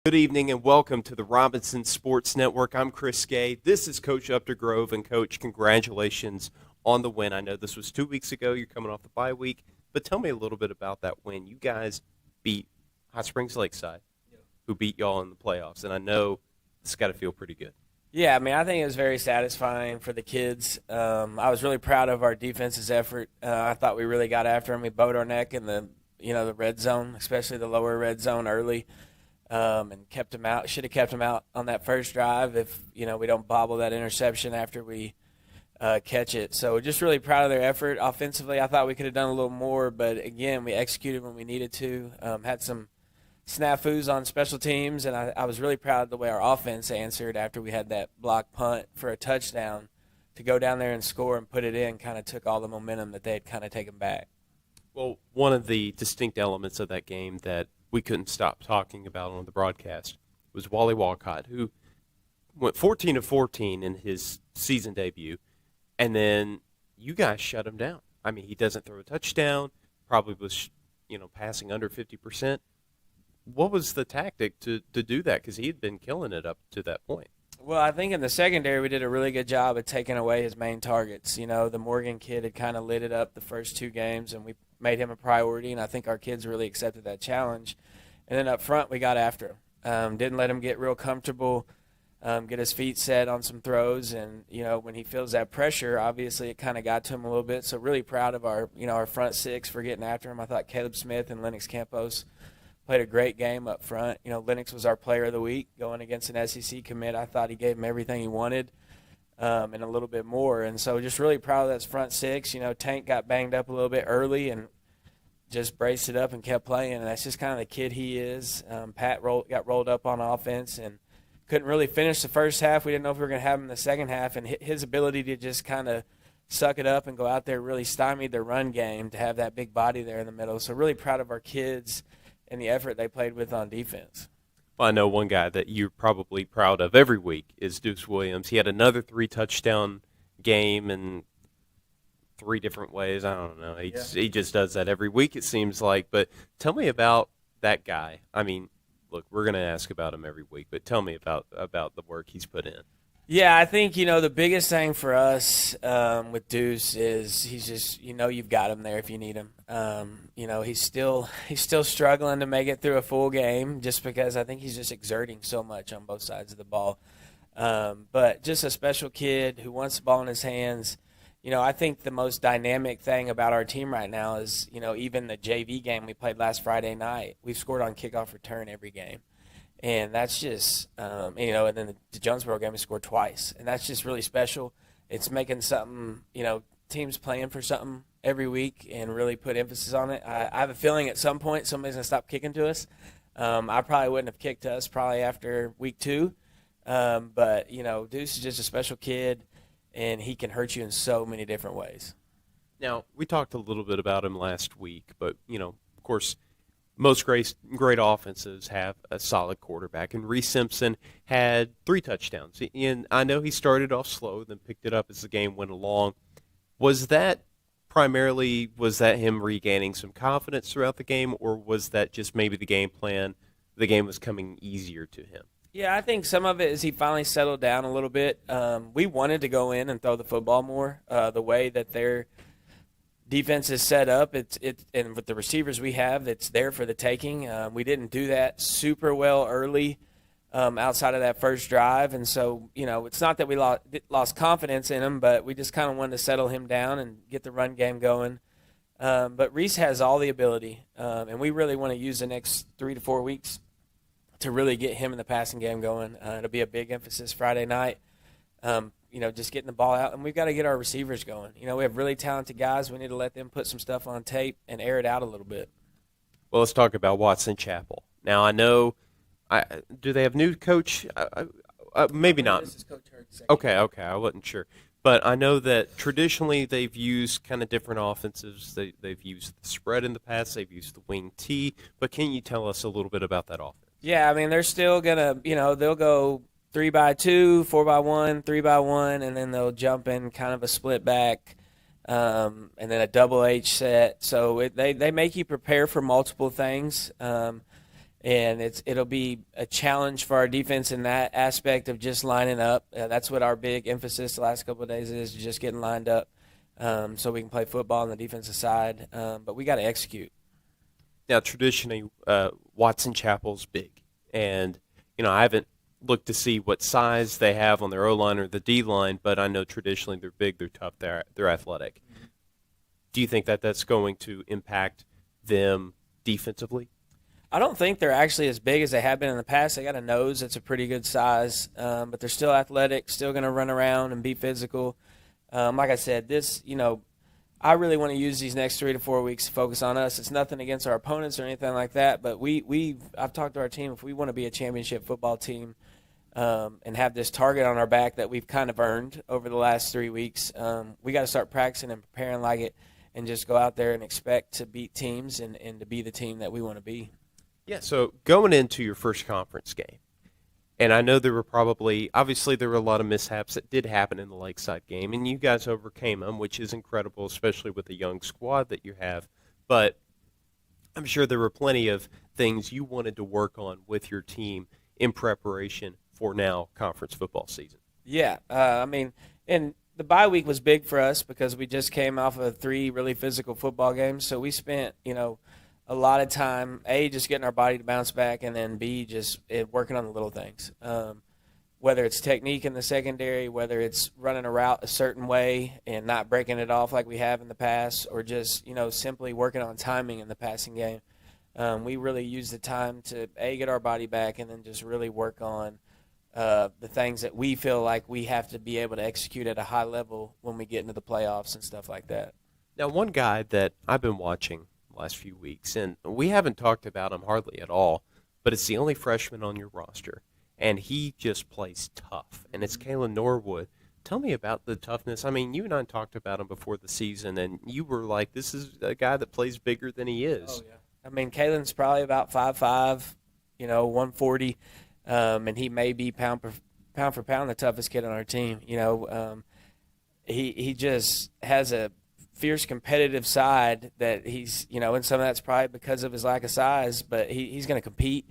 Good evening and welcome to the Robinson Sports Network. I'm Chris Gay. This is Coach Updegrove, and Coach, congratulations on the win. I know this was 2 weeks ago. You're coming off the bye week, but tell me a little bit about that win. You guys beat Hot Springs Lakeside, who beat y'all in the playoffs, and I know it's got to feel pretty good. Yeah, I mean, I think it was very satisfying for the kids. I was really proud of our defense's effort. I thought we really got after them. We bowed our neck in the red zone, especially the lower red zone early. And kept them out. Should have kept them out on that first drive if we don't bobble that interception after we catch it. So just really proud of their effort offensively. I thought we could have done a little more, but again, we executed when we needed to. Had some snafus on special teams, and I was really proud of the way our offense answered after we had that block punt for a touchdown to go down there and score and put it in. Kind of took all the momentum that they had kind of taken back. Well, one of the distinct elements of that game that we couldn't stop talking about on the broadcast was Wally Walcott, who went 14 of 14 in his season debut, and then you guys shut him down. I mean, he doesn't throw a touchdown, probably was passing under 50%. What was the tactic to do that? Because he had been killing it up to that point. Well, I think in the secondary we did a really good job of taking away his main targets. The Morgan kid had kind of lit it up the first two games, and we made him a priority, and I think our kids really accepted that challenge. And then up front we got after him. Didn't let him get real comfortable, get his feet set on some throws, and when he feels that pressure, obviously it kind of got to him a little bit. So really proud of our front six for getting after him. I thought Caleb Smith and Lennox Campos played a great game up front. Lennox was our player of the week going against an SEC commit. I thought he gave him everything he wanted and a little bit more. And so just really proud of that front six. Tank got banged up a little bit early and just braced it up and kept playing. And that's just kind of the kid he is. Pat got rolled up on offense and couldn't really finish the first half. We didn't know if we were going to have him in the second half. And his ability to just kind of suck it up and go out there really stymied their run game to have that big body there in the middle. So really proud of our kids and the effort they played with on defense. Well, I know one guy that you're probably proud of every week is Deuce Williams. He had another 3-touchdown game in 3 different ways. I don't know. He just does that every week, it seems like. But tell me about that guy. I mean, look, we're going to ask about him every week, but tell me about the work he's put in. Yeah, I think, the biggest thing for us with Deuce is he's just, you've got him there if you need him. He's still struggling to make it through a full game just because I think he's just exerting so much on both sides of the ball. But just a special kid who wants the ball in his hands. I think the most dynamic thing about our team right now is, even the JV game we played last Friday night, we've scored on kickoff return every game. And that's just, and then the Jonesboro game we scored twice. And that's just really special. It's making something, teams playing for something every week and really put emphasis on it. I have a feeling at some point somebody's going to stop kicking to us. I probably wouldn't have kicked us probably after week 2. But, Deuce is just a special kid, and he can hurt you in so many different ways. Now, we talked a little bit about him last week, but, of course, most great offenses have a solid quarterback, and Reese Simpson had 3 touchdowns. And I know he started off slow, then picked it up as the game went along. Was that him regaining some confidence throughout the game, or was that just maybe the game plan, the game was coming easier to him? Yeah, I think some of it is he finally settled down a little bit. We wanted to go in and throw the football more. The way that their defense is set up, and with the receivers we have, it's there for the taking. We didn't do that super well early outside of that first drive, and so it's not that we lost confidence in him, but we just kind of wanted to settle him down and get the run game going. But Reese has all the ability, and we really want to use the next 3 to 4 weeks to really get him in the passing game going. It'll be a big emphasis Friday night. Just getting the ball out, and we've got to get our receivers going. We have really talented guys. We need to let them put some stuff on tape and air it out a little bit. Well, let's talk about Watson Chapel. Now, I know, do they have new coach? Maybe not. This is Coach Hurt's Okay, I wasn't sure. But I know that traditionally they've used kind of different offenses. They've used the spread in the past. They've used the wing T. But can you tell us a little bit about that offense? Yeah, I mean, they're still going to, they'll go 3-by-2, 4-by-1, 3-by-1, and then they'll jump in kind of a split back and then a double H set. So they make you prepare for multiple things. And it'll be a challenge for our defense in that aspect of just lining up. That's what our big emphasis the last couple of days is, just getting lined up so we can play football on the defensive side. But we got to execute. Now, traditionally, Watson Chapel's big. And, I haven't looked to see what size they have on their O-line or the D-line, but I know traditionally they're big, they're tough, they're athletic. Mm-hmm. Do you think that that's going to impact them defensively? I don't think they're actually as big as they have been in the past. They got a nose that's a pretty good size, but they're still athletic, still going to run around and be physical. Like I said, I really want to use these next 3 to 4 weeks to focus on us. It's nothing against our opponents or anything like that, but I've talked to our team. If we want to be a championship football team and have this target on our back that we've kind of earned over the last 3 weeks, we got to start practicing and preparing like it and just go out there and expect to beat teams and to be the team that we want to be. Yeah, so going into your first conference game, and I know there were obviously there were a lot of mishaps that did happen in the Lakeside game, and you guys overcame them, which is incredible, especially with the young squad that you have. But I'm sure there were plenty of things you wanted to work on with your team in preparation for now conference football season. Yeah, and the bye week was big for us because we just came off of 3 really physical football games, so we spent, a lot of time, A, just getting our body to bounce back, and then B, just working on the little things. Whether it's technique in the secondary, whether it's running a route a certain way and not breaking it off like we have in the past, or just, simply working on timing in the passing game. We really use the time to, A, get our body back, and then just really work on the things that we feel like we have to be able to execute at a high level when we get into the playoffs and stuff like that. Now, one guy that I've been watching last few weeks, and we haven't talked about him hardly at all, but it's the only freshman on your roster, and he just plays tough, and it's Kalen Norwood. Tell me about the toughness. I mean, you and I talked about him before the season, and you were like, this is a guy that plays bigger than he is. Oh, yeah. I mean, Kalen's probably about 5'5", 140, and he may be pound for pound the toughest kid on our team. He just has a fierce competitive side that he's, and some of that's probably because of his lack of size, but he's going to compete.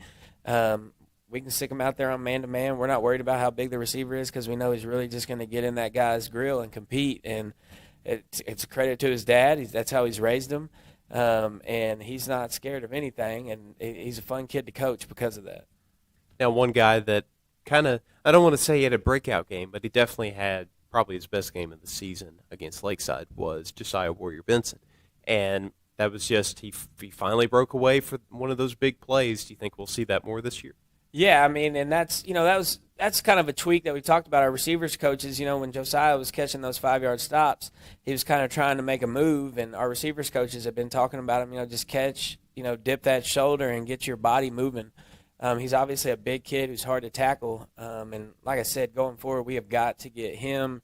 We can stick him out there on man-to-man. We're not worried about how big the receiver is because we know he's really just going to get in that guy's grill and compete. And it's a credit to his dad. That's how he's raised him. And he's not scared of anything, and he's a fun kid to coach because of that. Now, one guy that kind of, I don't want to say he had a breakout game, but he definitely had probably his best game of the season against Lakeside was Josiah Warrior Benson. And that was just, he finally broke away for one of those big plays. Do you think we'll see that more this year? Yeah, I mean, and that's, that's kind of a tweak that we talked about our receivers coaches. When Josiah was catching those 5-yard stops, he was kind of trying to make a move, and our receivers coaches have been talking about him, just catch, dip that shoulder and get your body moving. He's obviously a big kid who's hard to tackle. And like I said, going forward, we have got to get him,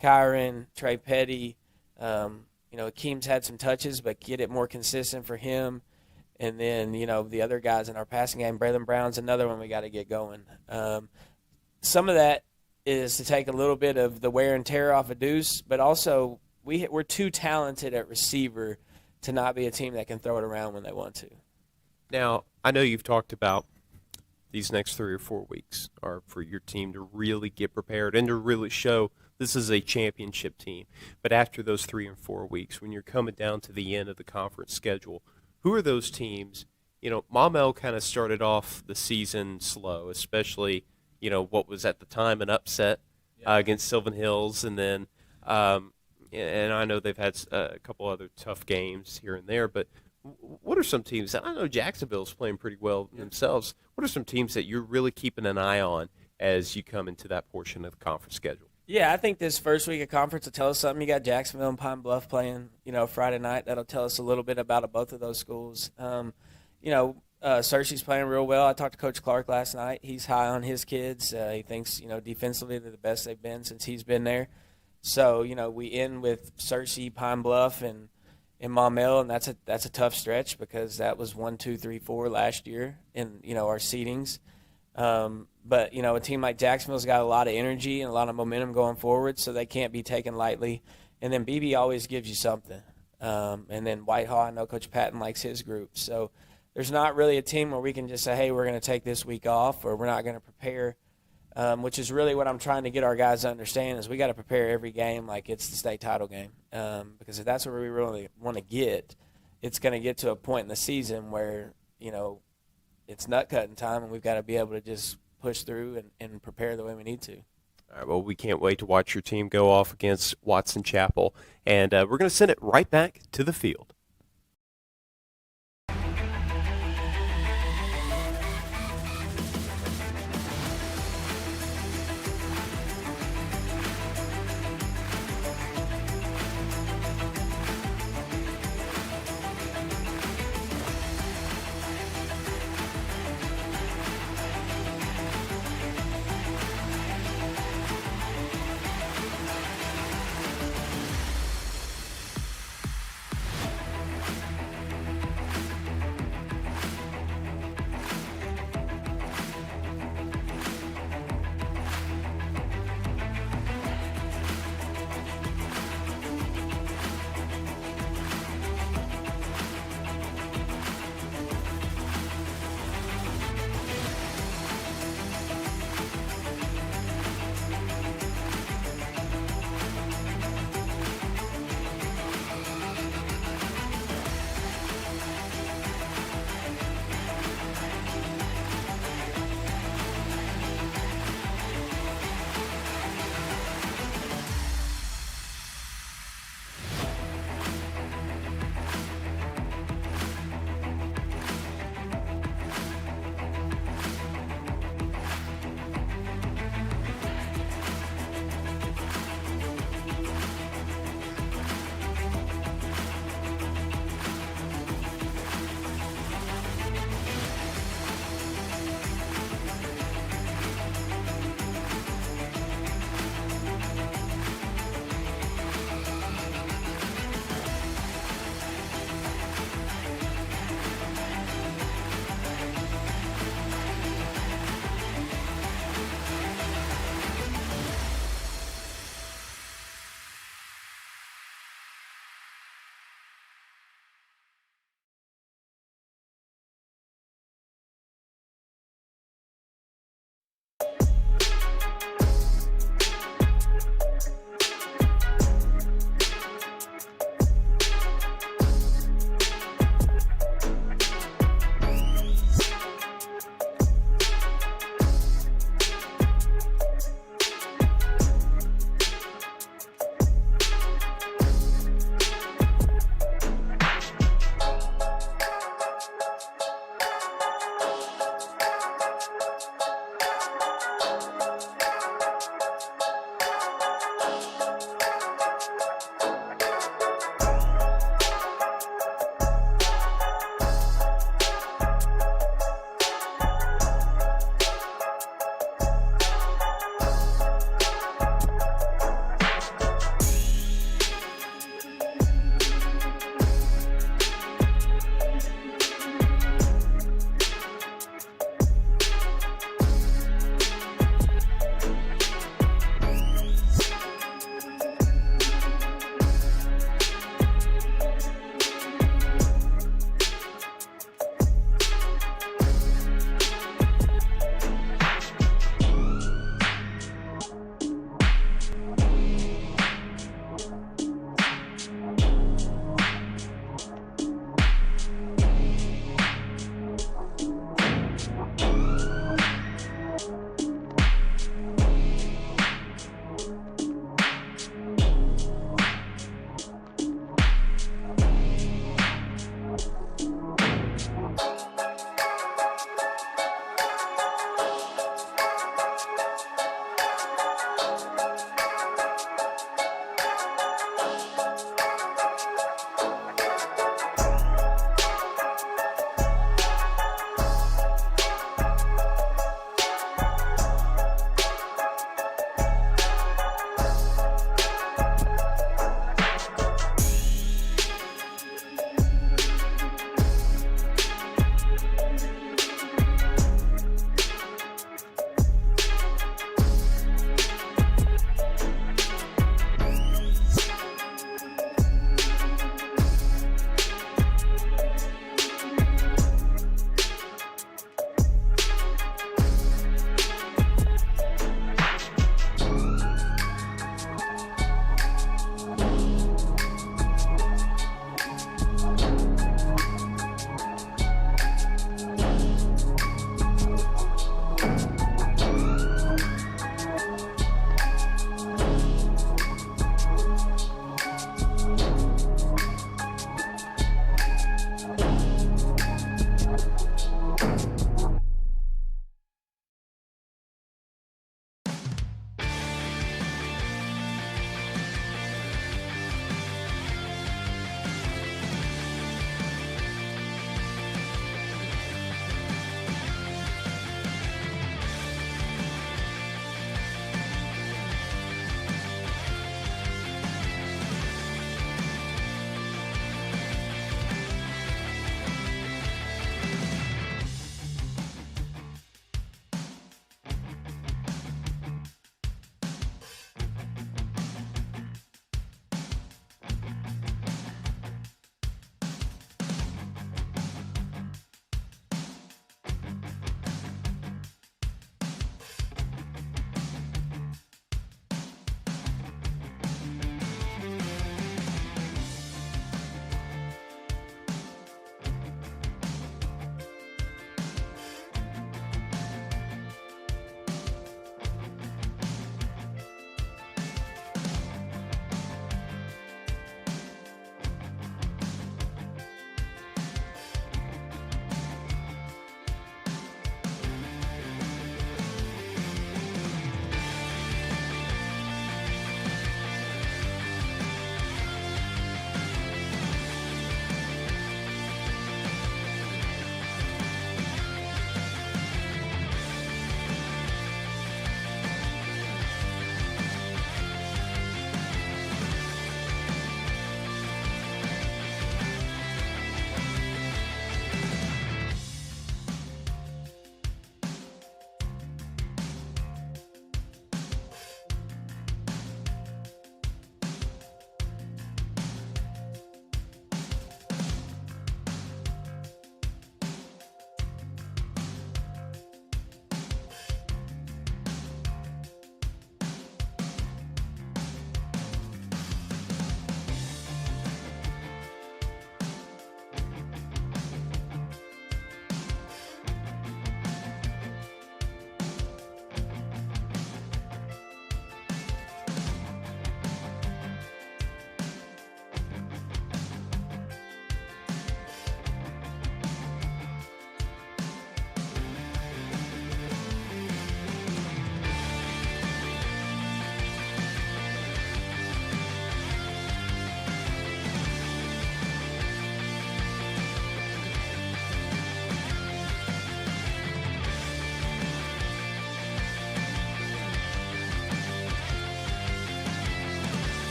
Kyron, Trey Petty. Akeem's had some touches, but get it more consistent for him. And then, the other guys in our passing game, Braylon Brown's another one we got to get going. Some of that is to take a little bit of the wear and tear off of Deuce, but also we're too talented at receiver to not be a team that can throw it around when they want to. Now, I know you've talked about these next 3 or 4 weeks are for your team to really get prepared and to really show this is a championship team. But after those 3 and 4 weeks, when you're coming down to the end of the conference schedule, who are those teams? Maumelle kind of started off the season slow, especially, what was at the time an upset against Sylvan Hills. And then, and I know they've had a couple other tough games here and there, but what are some teams? I know Jacksonville's playing pretty well themselves. What are some teams that you're really keeping an eye on as you come into that portion of the conference schedule? Yeah, I think this first week of conference will tell us something. You got Jacksonville and Pine Bluff playing, Friday night. That'll tell us a little bit about both of those schools. Searcy's playing real well. I talked to Coach Clark last night. He's high on his kids. He thinks, defensively they're the best they've been since he's been there. So, we end with Searcy, Pine Bluff, and Maumelle, and that's a tough stretch because that was 1, 2, 3, 4 last year in our seedings. But a team like Jacksonville's got a lot of energy and a lot of momentum going forward, so they can't be taken lightly. And then BB always gives you something. And then Whitehall, I know Coach Patton likes his group. So there's not really a team where we can just say, hey, we're going to take this week off or we're not going to prepare, which is really what I'm trying to get our guys to understand is we got to prepare every game like it's the state title game, because if that's where we really want to get, it's going to get to a point in the season where, it's nut cutting time and we've got to be able to just push through and prepare the way we need to. All right, well, we can't wait to watch your team go off against Watson Chapel, and we're going to send it right back to the field.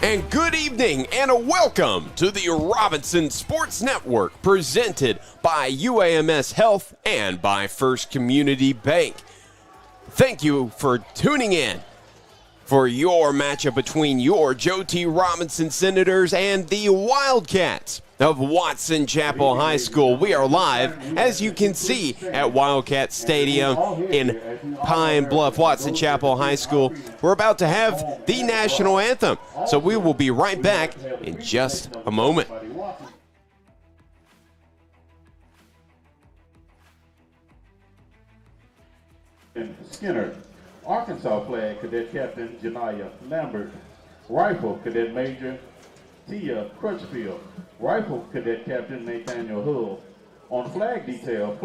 And good evening and a welcome to the Robinson Sports Network, presented by UAMS Health and by First Community Bank. Thank you for tuning in for your matchup between your Joe T. Robinson Senators and the Wildcats of Watson Chapel High School. We are live, as you can see, at Wildcat Stadium in Pine Bluff, Watson Chapel High School. We're about to have the national anthem, so we will be right back in just a moment. Skinner, Arkansas flag Cadet Captain Janiyah Lambert, Rifle Cadet Major Tia Crutchfield, Rifle Cadet Captain Nathaniel Hull. On Flag Detail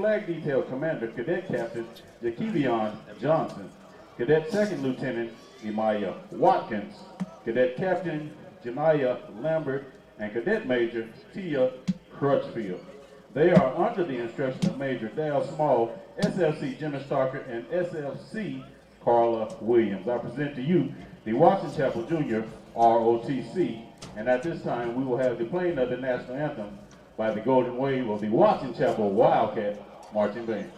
Commander Cadet Captain Jakevion Johnson, Cadet Second Lieutenant Emiah Watkins, Cadet Captain Janiyah Lambert, and Cadet Major Tia Crutchfield. They are under the instruction of Major Dale Small, SFC Jimmy Starker, and SFC Carla Williams. I present to you the Watson Chapel Junior ROTC, and at this time we will have the playing of the national anthem by the Golden Wave of the Watson Chapel Wildcat Marching Band.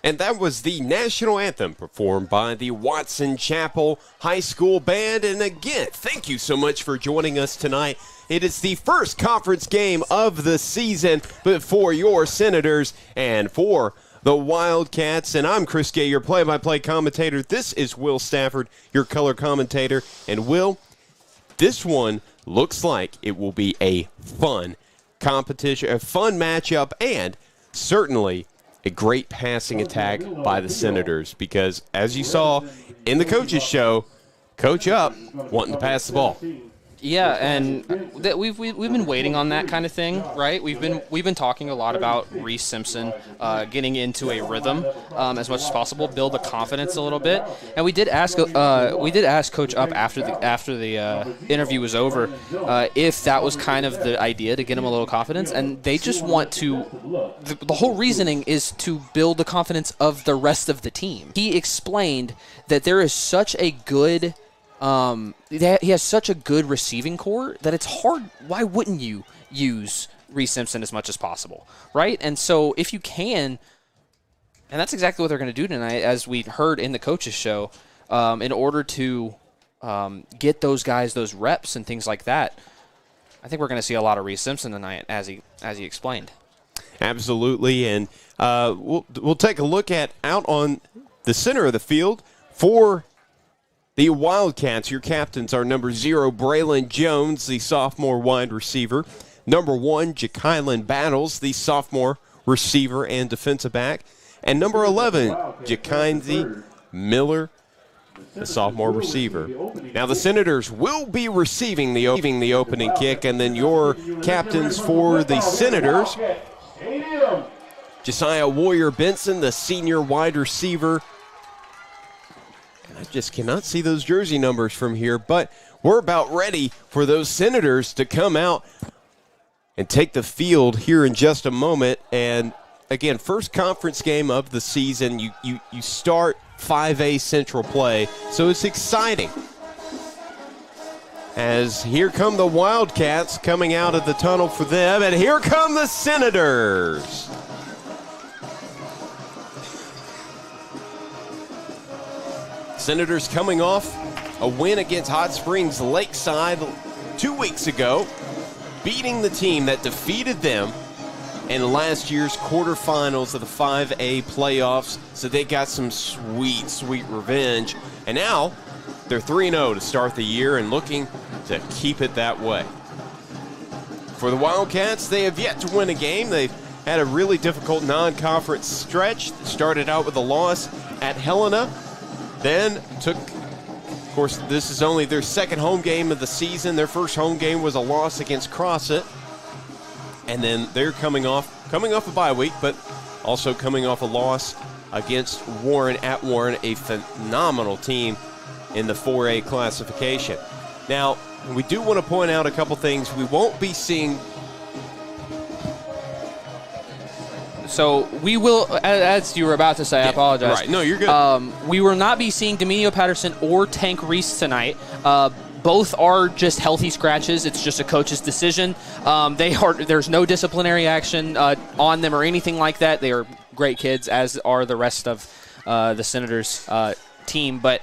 And that was the national anthem performed by the Watson Chapel High School Band. And again, thank you so much for joining us tonight. It is the first conference game of the season, but for your Senators and for the Wildcats. And I'm Chris Gay, your play-by-play commentator. This is Will Stafford, your color commentator. And Will, this one looks like it will be a fun competition, a fun matchup, and certainly a great passing attack by the Senators, because as you saw in the coaches show, Coach Up wanting to pass the ball. Yeah, and we've been waiting on that kind of thing, right? We've been talking a lot about Reese Simpson getting into a rhythm as much as possible, build the confidence a little bit. And we did ask Coach Up after the interview was over if that was kind of the idea, to get him a little confidence. And they just want to. The whole reasoning is to build the confidence of the rest of the team. He explained that there is such a good. He has such a good receiving core that it's hard. Why wouldn't you use Reese Simpson as much as possible, right? And so if you can, and that's exactly what they're going to do tonight, as we heard in the coaches show, in order to get those guys those reps and things like that. I think we're going to see a lot of Reese Simpson tonight, as he explained. Absolutely, and we'll take a look at out on the center of the field for the Wildcats. Your captains are number 0, Braylon Jones, the sophomore wide receiver. Number 1, Jakylan Battles, the sophomore receiver and defensive back. And number 11, Jakinzi Miller, the sophomore receiver. Now the Senators will be receiving the opening kick, and then your captains for the Senators, Josiah Warrior Benson, the senior wide receiver. I just cannot see those jersey numbers from here, but we're about ready for those Senators to come out and take the field here in just a moment. And again, first conference game of the season. You start 5A Central play, so it's exciting. As here come the Wildcats coming out of the tunnel for them, and here come the Senators. Senators coming off a win against Hot Springs Lakeside 2 weeks ago, beating the team that defeated them in last year's quarterfinals of the 5A playoffs. So they got some sweet, sweet revenge. And now they're 3-0 to start the year and looking to keep it that way. For the Wildcats, they have yet to win a game. They've had a really difficult non-conference stretch. Started out with a loss at Helena. Then took, of course, this is only their second home game of the season. Their first home game was a loss against Crossett. And then they're coming off a bye week, but also coming off a loss against Warren at Warren, a phenomenal team in the 4A classification. Now, we do want to point out a couple things. We won't be seeing. So we will, as you were about to say, I apologize. Right, no, you're good. We will not be seeing Dominio Patterson or Tank Reese tonight. Both are just healthy scratches. It's just a coach's decision. There's no disciplinary action on them or anything like that. They are great kids, as are the rest of the Senators team. But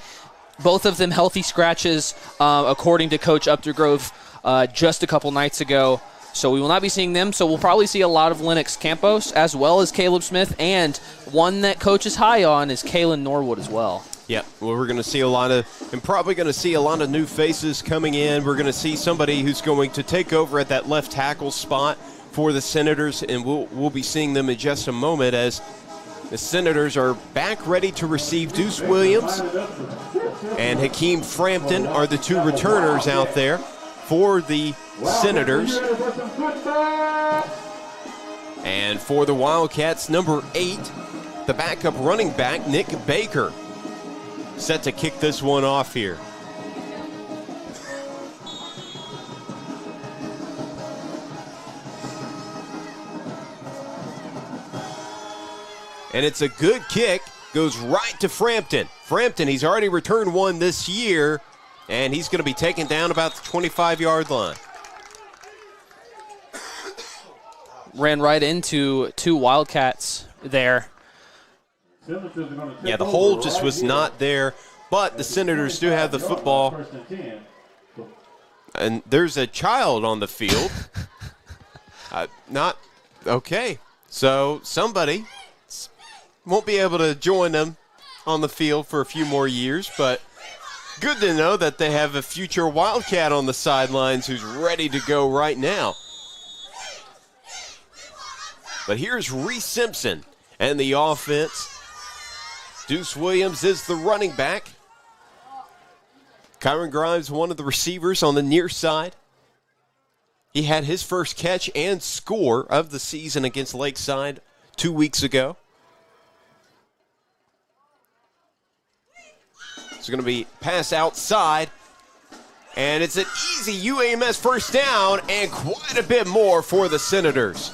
both of them healthy scratches, according to Coach Updergrove just a couple nights ago. So we will not be seeing them. So we'll probably see a lot of Lennox Campos as well as Caleb Smith. And one that Coach is high on is Kalen Norwood as well. Yeah, well, we're going to see probably going to see a lot of new faces coming in. We're going to see somebody who's going to take over at that left tackle spot for the Senators, and we'll be seeing them in just a moment as the Senators are back ready to receive. Deuce Williams and Hakeem Frampton are the two returners out there for the Senators. And for the Wildcats, number 8, the backup running back, Nick Baker, set to kick this one off here. And it's a good kick, goes right to Frampton. Frampton, he's already returned one this year, and he's going to be taken down about the 25-yard line. Ran right into two Wildcats there. Yeah, the hold just was not there, but the Senators do have the football. And there's a child on the field. Okay. So somebody won't be able to join them on the field for a few more years, but good to know that they have a future Wildcat on the sidelines who's ready to go right now. But here's Reese Simpson and the offense. Deuce Williams is the running back. Kyron Grimes, one of the receivers on the near side. He had his first catch and score of the season against Lakeside 2 weeks ago. It's going to be pass outside. And it's an easy UAMS first down and quite a bit more for the Senators.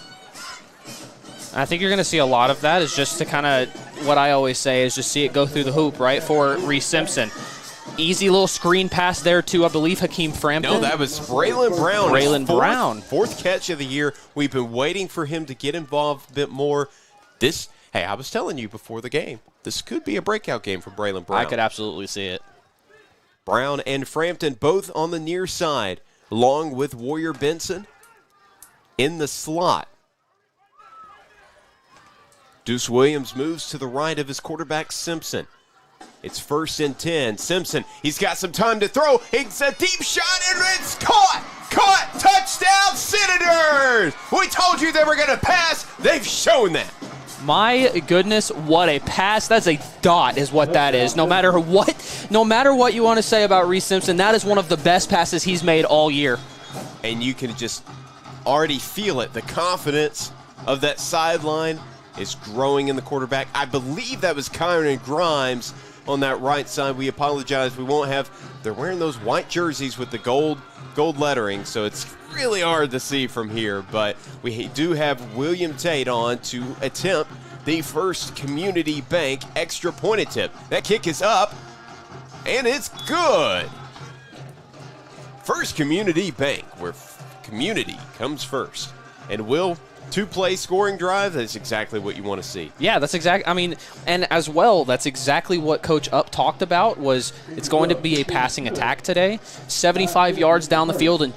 I think you're going to see a lot of that is just to kind of, what I always say is just see it go through the hoop, right, for Reese Simpson. Easy little screen pass there to, I believe, Hakeem Frampton. No, that was Braylon Brown. Braylon Brown. Fourth catch of the year. We've been waiting for him to get involved a bit more. Hey, I was telling you before the game, this could be a breakout game for Braylon Brown. I could absolutely see it. Brown and Frampton both on the near side, along with Warrior Benson in the slot. Deuce Williams moves to the right of his quarterback, Simpson. It's 1st and 10. Simpson, he's got some time to throw. It's a deep shot, and it's caught! Caught! Touchdown, Senators! We told you they were going to pass. They've shown that. My goodness, what a pass. That's a dot is what that is. No matter what you want to say about Reese Simpson, that is one of the best passes he's made all year. And you can just already feel it. The confidence of that sideline is growing in the quarterback. I believe that was Kyron Grimes on that right side. We apologize. We won't have – they're wearing those white jerseys with the gold lettering, so it's really hard to see from here. But we do have William Tate on to attempt the first Community Bank extra point attempt. That kick is up, and it's good. First Community Bank, where community comes first. And Will, 2-play scoring drive, that's exactly what you want to see. Yeah, that's exactly, and as well, that's exactly what Coach Up talked about was it's going to be a passing attack today. 75 yards down the field in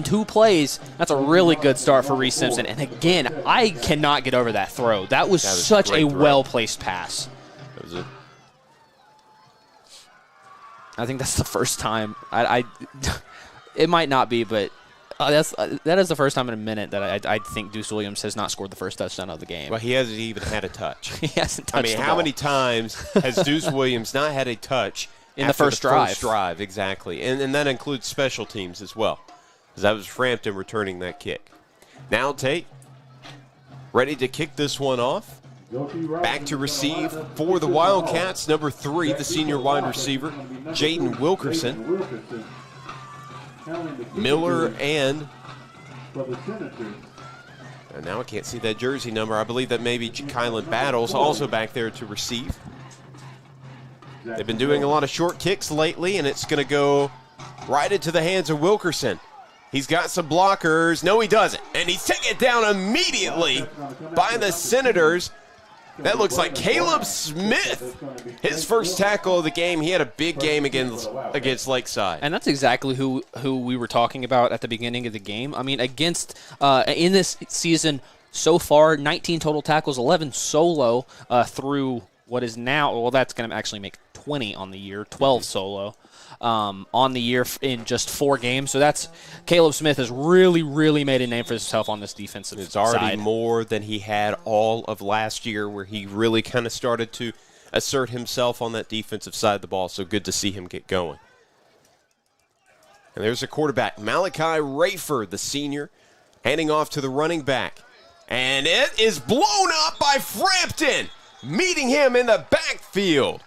two plays. That's a really good start for Reese Simpson. And again, I cannot get over that throw. That was such a well-placed pass. That was it. I think that's the first time. It might not be, but that is the first time in a minute that I think Deuce Williams has not scored the first touchdown of the game. Well, he hasn't even had a touch. He hasn't touched the ball. How many times has Deuce Williams not had a touch in the first drive? First drive, exactly. And that includes special teams as well, because that was Frampton returning that kick. Now Tate, ready to kick this one off. Back to receive for the Wildcats, number 3, the senior wide receiver, Jaden Wilkerson. Miller and now I can't see that jersey number. I believe that maybe Kylan Battles also back there to receive. They've been doing a lot of short kicks lately, and it's going to go right into the hands of Wilkerson. He's got some blockers. No, he doesn't. And he's taken down immediately by the Senators. That looks like Caleb Smith. His first tackle of the game. He had a big game against Lakeside. And that's exactly who we were talking about at the beginning of the game. Against in this season so far, 19 total tackles, 11 solo through what is now, well, that's going to actually make 20 on the year, 12 solo on the year in just 4 games. So that's Caleb Smith has really, really made a name for himself on this defensive side. It's already more than he had all of last year, where he really kind of started to assert himself on that defensive side of the ball. So good to see him get going. And there's a quarterback, Malachi Rayford, the senior, handing off to the running back. And it is blown up by Frampton, meeting him in the backfield.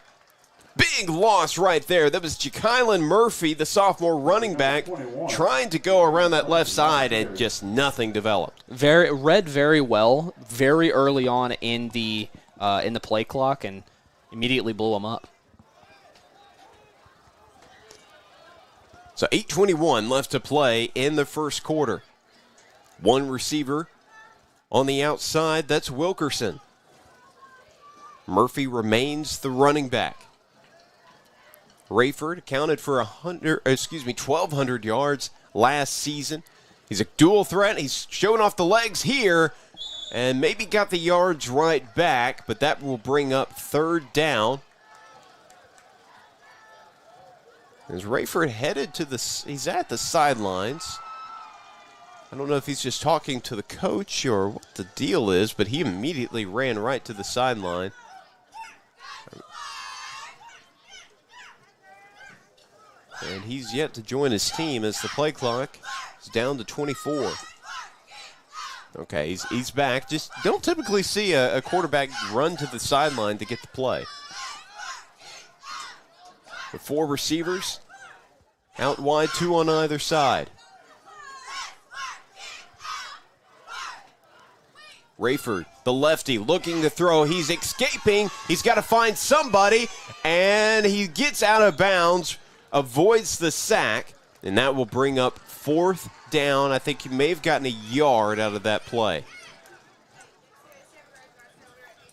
Big loss right there. That was Jakylan Murphy, the sophomore running back, trying to go around that left side, and just nothing developed. Read very well, very early on in the play clock, and immediately blew him up. So 8:21 left to play in the first quarter. One receiver on the outside, that's Wilkerson. Murphy remains the running back. Rayford accounted for 1,200 yards last season. He's a dual threat. He's showing off the legs here and maybe got the yards right back, but that will bring up 3rd down. As Rayford headed to he's at the sidelines. I don't know if he's just talking to the coach or what the deal is, but he immediately ran right to the sideline. And he's yet to join his team as the play clock is down to 24. Okay, he's back. Just don't typically see a quarterback run to the sideline to get the play. The 4 receivers out wide, 2 on either side. Rayford, the lefty, looking to throw. He's escaping. He's got to find somebody, and he gets out of bounds, avoids the sack, and that will bring up 4th down. I think he may have gotten a yard out of that play.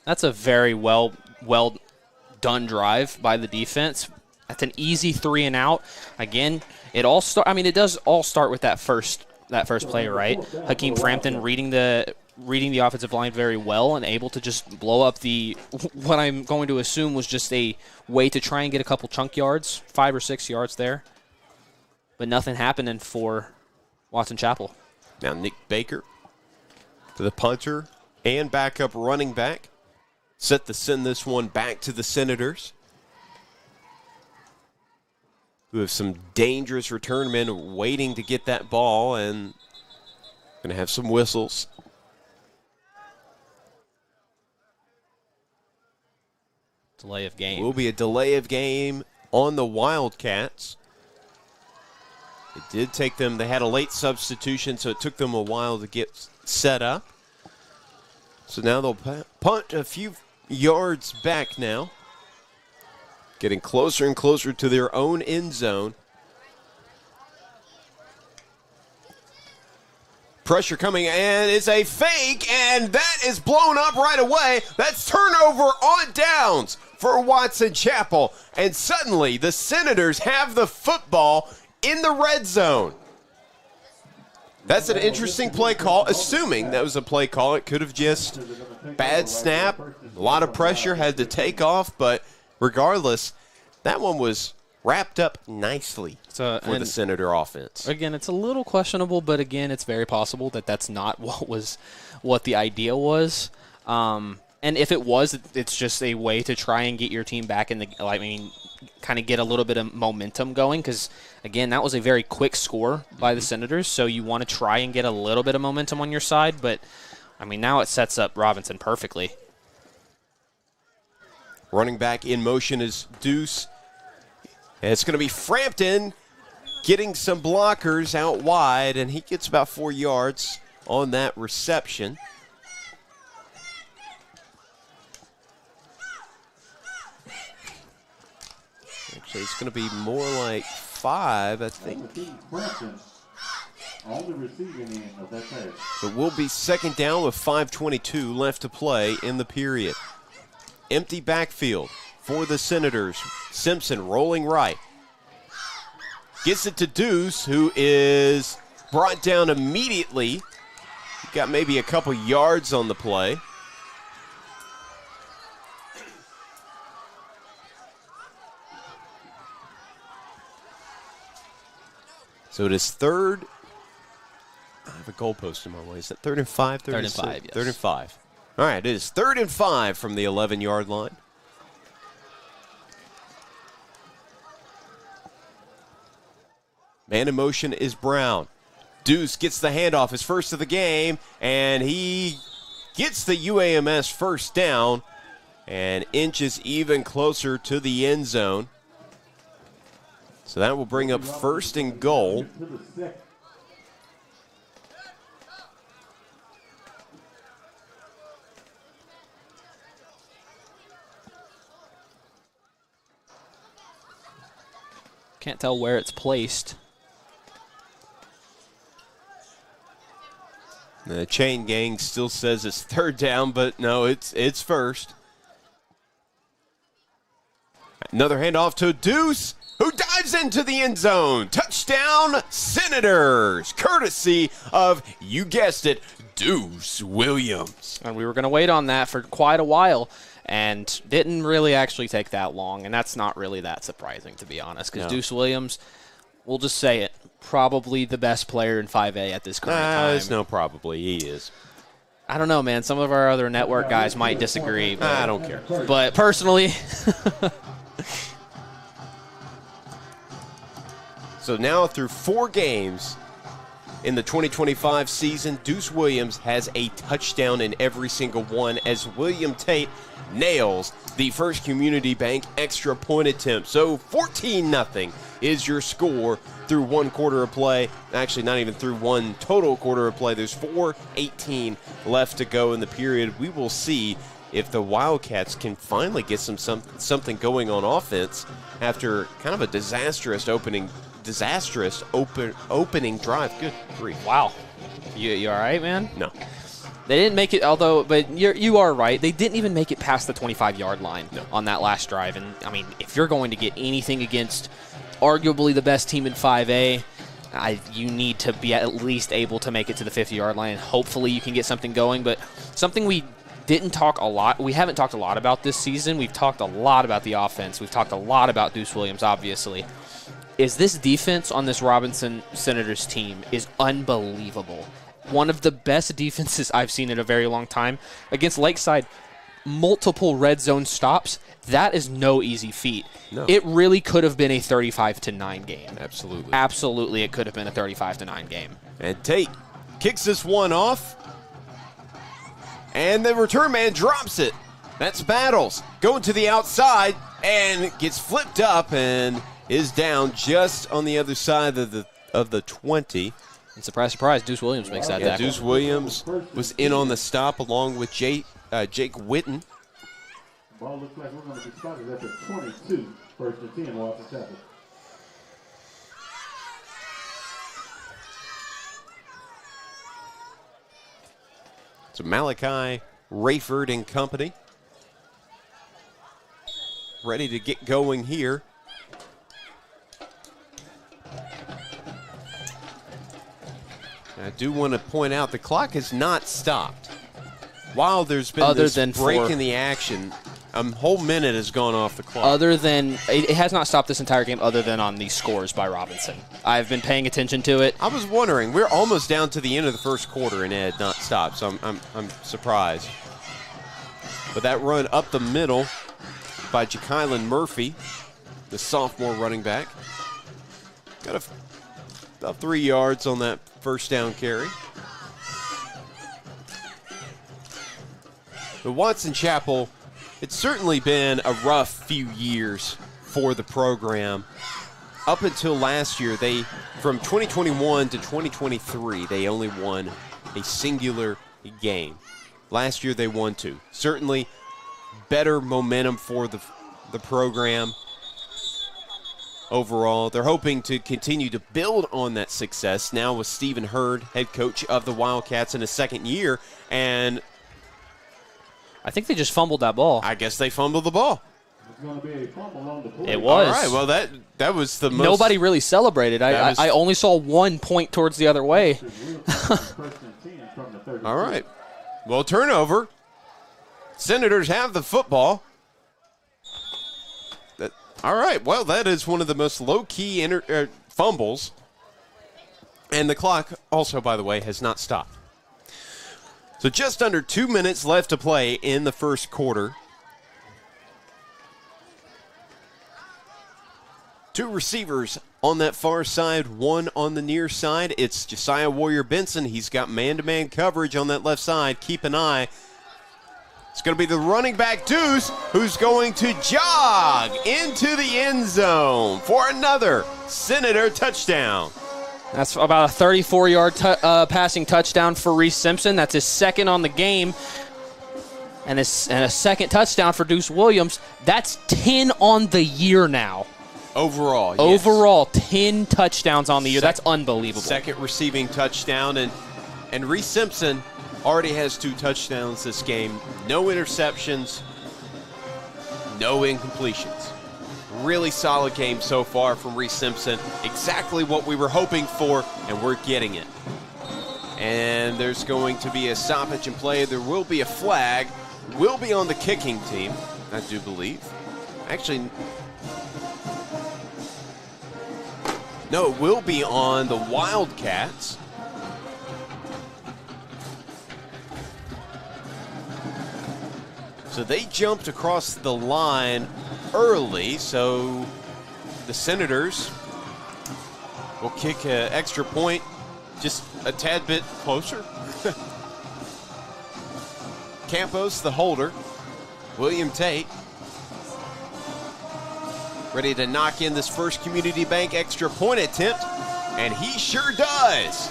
That's a very well done drive by the defense. That's an easy 3 and out. Again, it does all start with that first play, right? Hakeem Frampton reading the offensive line very well and able to just blow up what I'm going to assume was just a way to try and get a couple chunk yards, 5 or 6 yards there. But nothing happening for Watson Chapel. Now Nick Baker to the punter and backup running back. Set to send this one back to the Senators, who have some dangerous return men waiting to get that ball and going to have some whistles. Delay of game. Will be a delay of game on the Wildcats. It did take them, they had a late substitution, so it took them a while to get set up. So now they'll punt a few yards back now. Getting closer and closer to their own end zone. Pressure coming, and it's a fake, and that is blown up right away. That's turnover on downs for Watson Chapel. And suddenly the Senators have the football in the red zone. That's an interesting play call, assuming that was a play call. It could have just bad snap, a lot of pressure, had to take off, but regardless, that one was wrapped up nicely for the Senator offense. Again, it's a little questionable, but again, it's very possible that that's not what the idea was. And if it was, it's just a way to try and get your team back in the, kind of get a little bit of momentum going, because again, that was a very quick score by the Senators, so you want to try and get a little bit of momentum on your side, but now it sets up Robinson perfectly. Running back in motion is Deuce. And it's going to be Frampton getting some blockers out wide, and he gets about 4 yards on that reception. Actually, it's going to be more like 5, I think. On the receiving end of that pass. It will be 2nd down with 5:22 left to play in the period. Empty backfield for the Senators. Simpson rolling right. Gets it to Deuce, who is brought down immediately. Got maybe a couple yards on the play. So it is 3rd. I have a goalpost in my way. Is that 3rd and 5? 3rd and 5, yes. 3rd and 5. All right, it is 3rd and 5 from the 11-yard line. Man in motion is Brown. Deuce gets the handoff, his first of the game, and he gets the UAMS first down and inches even closer to the end zone. So that will bring up 1st and goal. Can't tell where it's placed. The chain gang still says it's 3rd down, but no, it's first. Another handoff to Deuce, who dives into the end zone. Touchdown, Senators, courtesy of, you guessed it, Deuce Williams. And we were going to wait on that for quite a while, and didn't really actually take that long, and that's not really that surprising, to be honest, because Deuce Williams, we'll just say it, probably the best player in 5A at this current time. There's no probably, he is. I don't know, man. Some of our other network guys might disagree. But, I don't care. But personally, So now through 4 games in the 2025 season, Deuce Williams has a touchdown in every single one as William Tate nails the First Community Bank extra point attempt. So 14-0 is your score through 1 quarter of play. Actually, not even through 1 total quarter of play. There's 4:18 left to go in the period. We will see if the Wildcats can finally get something going on offense after kind of a disastrous opening drive. Good grief. Wow. You all right, man? No. They didn't make it, but you are right. They didn't even make it past the 25-yard line on that last drive. And, I mean, if you're going to get anything against arguably the best team in 5A, you need to be at least able to make it to the 50-yard line. Hopefully you can get something going. But something we haven't talked a lot about this season. We've talked a lot about the offense. We've talked a lot about Deuce Williams, obviously. Is this defense on this Robinson Senators team is unbelievable. One of the best defenses I've seen in a very long time. Against Lakeside, multiple red zone stops. That is no easy feat. No. It really could have been a 35-9 game. Absolutely. Absolutely, it could have been a 35-9 game. And Tate kicks this one off. And the return man drops it. That's Battles. Going to the outside and gets flipped up and is down just on the other side of the 20. And surprise, surprise, Deuce Williams makes that tackle. Deuce Williams was in on the stop along with Jake Witten. Ball looks like we're going to be spotted at the 22, 1st and 10, Watson Chapel. So Malachi, Rayford and company ready to get going here. I do want to point out the clock has not stopped. While there's been this break in the action, a whole minute has gone off the clock. It has not stopped this entire game other than on the scores by Robinson. I've been paying attention to it. I was wondering, we're almost down to the end of the first quarter and it had not stopped, so I'm surprised. But that run up the middle by Jakylan Murphy, the sophomore running back, got about 3 yards on that first down carry. The Watson Chapel, it's certainly been a rough few years for the program. Up until last year, from 2021 to 2023, they only won a singular game. Last year, they won 2. Certainly better momentum for the program overall. They're hoping to continue to build on that success now with Stephen Hurd, head coach of the Wildcats in his second year, and I think they just fumbled that ball. I guess they fumbled the ball. It's going to be a fumble on the play. It was. All right, well, that was the most. Nobody really celebrated. I only saw one point towards the other way. All right. Well, turnover. Senators have the football. All right, well, that is one of the most low-key fumbles. And the clock also, by the way, has not stopped. So just under 2 minutes left to play in the first quarter. 2 receivers on that far side, 1 on the near side. It's Josiah Warrior Benson. He's got man-to-man coverage on that left side. Keep an eye. It's going to be the running back Deuce who's going to jog into the end zone for another Senator touchdown. That's about a 34-yard passing touchdown for Reese Simpson. That's his second on the game. And a second touchdown for Deuce Williams. That's 10 on the year now. Overall, yes. Overall, 10 touchdowns on the year. That's unbelievable. Second receiving touchdown. And Reese Simpson already has 2 touchdowns this game. No interceptions, no incompletions. Really solid game so far from Reese Simpson. Exactly what we were hoping for, and we're getting it. And there's going to be a stoppage in play. There will be a flag. Will be on the kicking team, I do believe. Actually, no, it will be on the Wildcats. So they jumped across the line early, so the Senators will kick an extra point just a tad bit closer. Campos, the holder. William Tate ready to knock in this first Community Bank extra point attempt, and he sure does.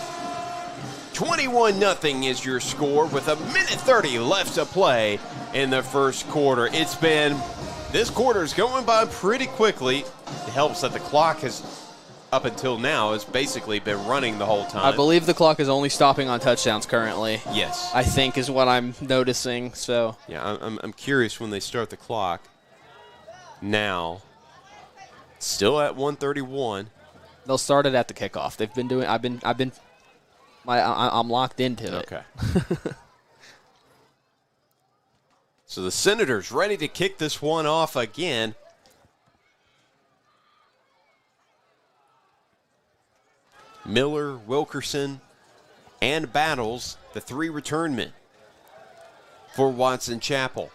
21-0 is your score with 1:30 left to play in the first quarter. This quarter is going by pretty quickly. It helps that the clock has, up until now, has basically been running the whole time. I believe the clock is only stopping on touchdowns currently. Yes. I think is what I'm noticing. So yeah, I'm curious when they start the clock. Now, still at 1:31. They'll start it at the kickoff. They've been doing. I'm locked into it. Okay. So the Senators ready to kick this one off again. Miller, Wilkerson, and Battles, the three return men for Watson Chapel.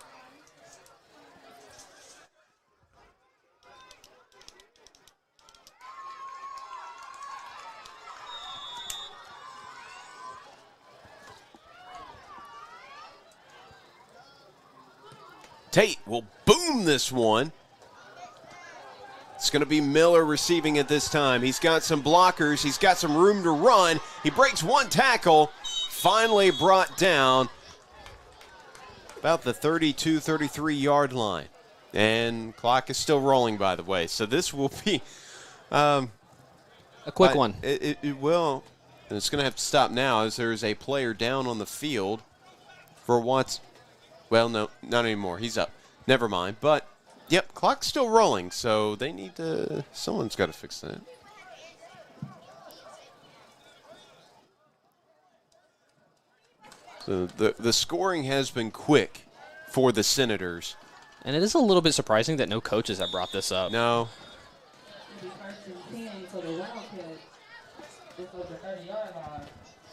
Tate will boom this one. It's going to be Miller receiving it this time. He's got some blockers. He's got some room to run. He breaks one tackle. Finally brought down about the 32, 33-yard line. And clock is still rolling, by the way. So this will be a quick one. It will. And it's going to have to stop now as there is a player down on the field for Watson. Well, no, not anymore. He's up. Never mind. But, yep, clock's still rolling, so they need to – someone's got to fix that. So the scoring has been quick for the Senators. And it is a little bit surprising that no coaches have brought this up. No.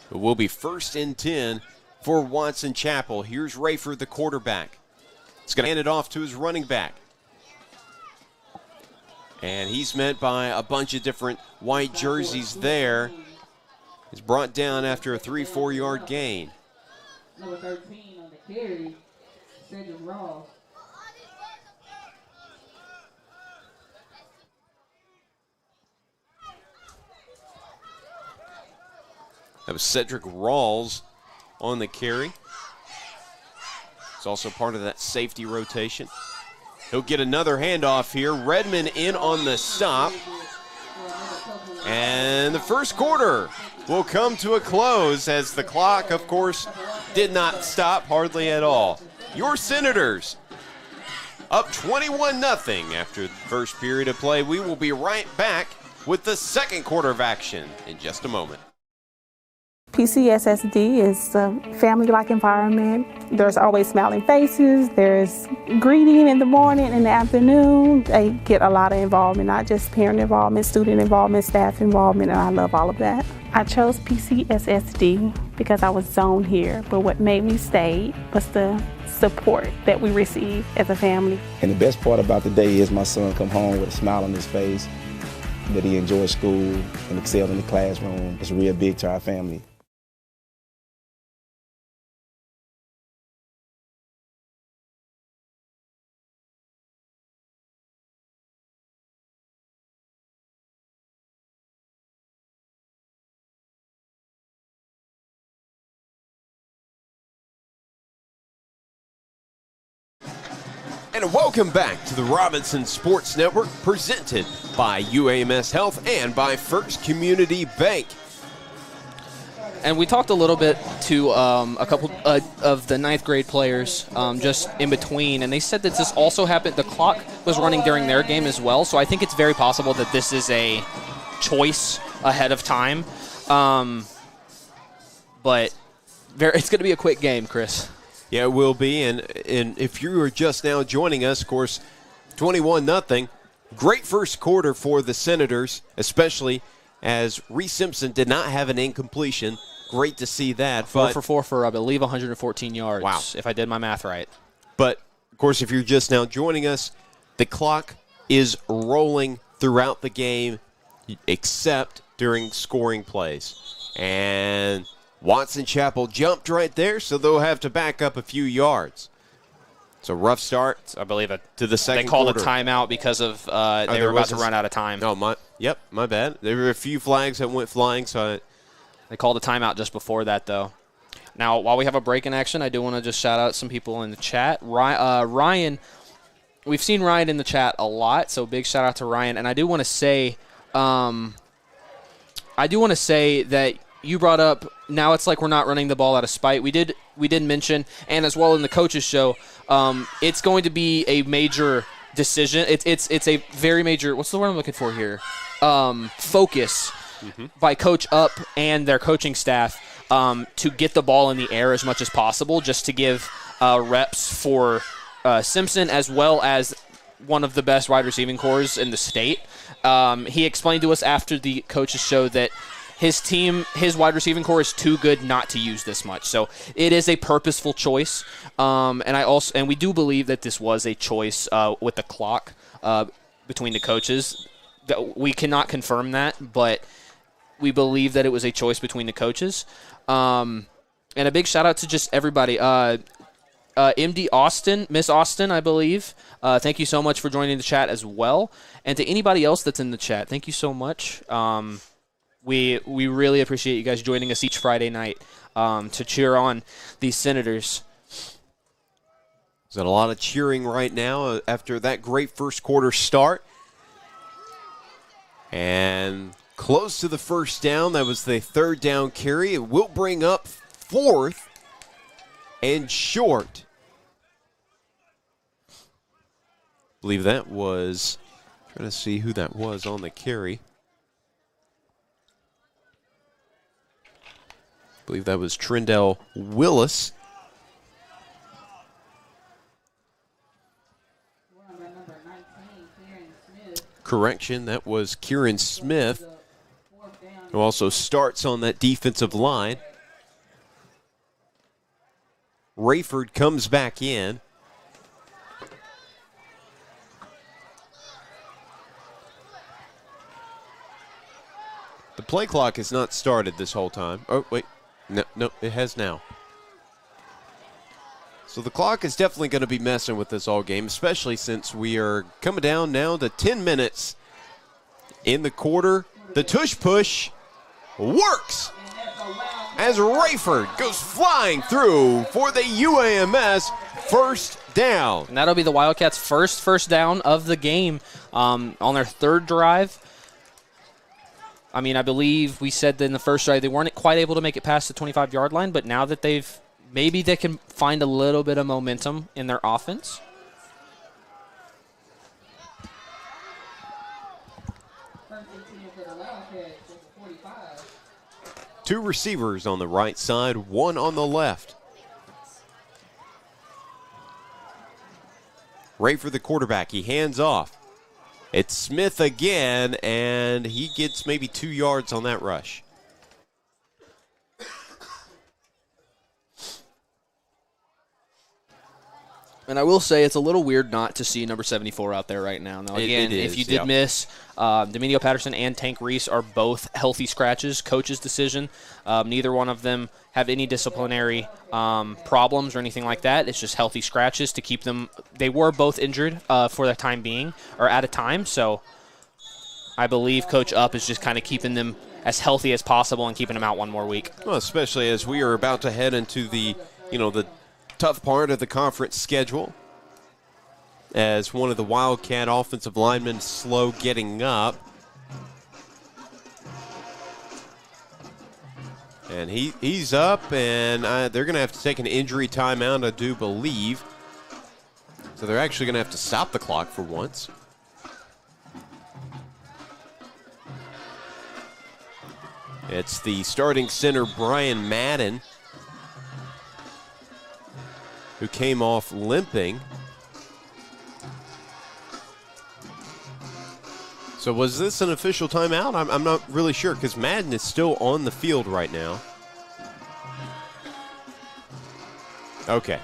It will be 1st and 10 for Watson Chapel. Here's Rayford, the quarterback. He's going to hand it off to his running back. And he's met by a bunch of different white jerseys there. He's brought down after a 3-4 yard gain. Number 13 on the carry, Cedric Ross. That was Cedric Rawls on the carry. It's also part of that safety rotation. He'll get another handoff here. Redmond in on the stop. And the first quarter will come to a close as the clock, of course, did not stop hardly at all. Your Senators up 21-0 after the first period of play. We will be right back with the second quarter of action in just a moment. PCSSD is a family-like environment. There's always smiling faces. There's greeting in the morning and the afternoon. They get a lot of involvement, not just parent involvement, student involvement, staff involvement, and I love all of that. I chose PCSSD because I was zoned here, but what made me stay was the support that we receive as a family. And the best part about the day is my son come home with a smile on his face, that he enjoys school and excelled in the classroom. It's real big to our family. And welcome back to the Robinson Sports Network, presented by UAMS Health and by First Community Bank. And we talked a little bit to a couple of the ninth grade players just in between, and they said that this also happened. The clock was running during their game as well, so I think it's very possible that this is a choice ahead of time. But it's going to be a quick game, Chris. Yeah, it will be. And if you are just now joining us, of course, 21-0. Great first quarter for the Senators, especially as Reese Simpson did not have an incompletion. Great to see that. 4 for 4 for, I believe, 114 yards, wow, if I did my math right. But, of course, if you're just now joining us, the clock is rolling throughout the game except during scoring plays. And Watson Chapel jumped right there, so they'll have to back up a few yards. It's a rough start, I believe, to the second they called quarter. a timeout because of they were about to run out of time. Oh, my bad. There were a few flags that went flying, so They called a timeout just before that, though. Now, while we have a break in action, I do want to just shout out some people in the chat. Ryan, we've seen Ryan in the chat a lot, so big shout out to Ryan. And I do want to say, that you brought up, now it's like we're not running the ball out of spite. We did mention, and as well in the coaches show, it's going to be a major decision. It's a very major. What's the word I'm looking for here? Focus by Coach Up and their coaching staff to get the ball in the air as much as possible, just to give reps for Simpson as well as one of the best wide receiving corps in the state. He explained to us after the coaches show that his wide receiving corps is too good not to use this much. So it is a purposeful choice. And we do believe that this was a choice with the clock between the coaches. We cannot confirm that, but we believe that it was a choice between the coaches. And a big shout out to just everybody. MD Austin, Miss Austin, I believe. Thank you so much for joining the chat as well. And to anybody else that's in the chat, thank you so much. We really appreciate you guys joining us each Friday night to cheer on these Senators. There's a lot of cheering right now after that great first quarter start. And close to the first down. That was the third down carry. It will bring up fourth and short. I believe that was, trying to see who that was on the carry. I believe that was Trendell Willis. Correction, that was Kieran Smith, who also starts on that defensive line. Rayford comes back in. The play clock has not started this whole time. Oh, wait. No, it has now. So the clock is definitely going to be messing with this all game, especially since we are coming down now to 10 minutes in the quarter. The tush push works as Rayford goes flying through for the UAMS first down. And that'll be the Wildcats' first down of the game on their third drive. I mean, I believe we said that in the first drive they weren't quite able to make it past the 25-yard line, but now that maybe they can find a little bit of momentum in their offense. Two receivers on the right side, one on the left. Rayford, the quarterback, he hands off. It's Smith again, and he gets maybe 2 yards on that rush. And I will say it's a little weird not to see number 74 out there right now. Now, again, if you did miss, Dominio Patterson and Tank Reese are both healthy scratches, coach's decision. Neither one of them have any disciplinary problems or anything like that. It's just healthy scratches to keep them. They were both injured for the time being, or at a time, so I believe Coach Up is just kind of keeping them as healthy as possible and keeping them out one more week. Well, especially as we are about to head into the tough part of the conference schedule, as one of the Wildcat offensive linemen is slow getting up. And he's up, and they're going to have to take an injury timeout, I do believe. So they're actually going to have to stop the clock for once. It's the starting center, Brian Madden, who came off limping. So was this an official timeout? I'm not really sure, because Madden is still on the field right now. Okay.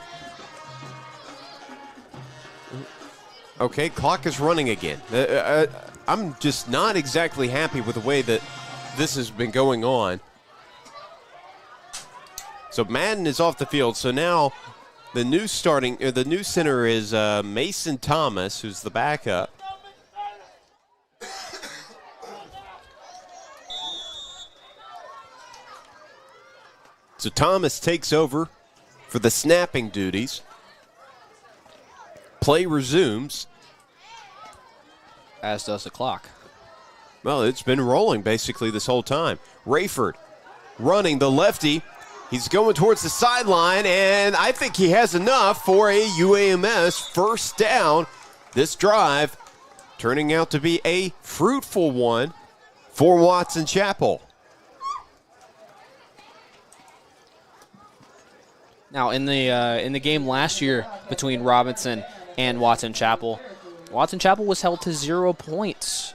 Okay, clock is running again. I'm just not exactly happy with the way that this has been going on. So Madden is off the field. So now the new center is Mason Thomas, who's the backup. So Thomas takes over for the snapping duties. Play resumes. As does the clock. Well, it's been rolling basically this whole time. Rayford running the lefty. He's going towards the sideline, and I think he has enough for a UAMS first down. This drive turning out to be a fruitful one for Watson Chapel. Now, in the game last year between Robinson and Watson Chapel was held to 0 points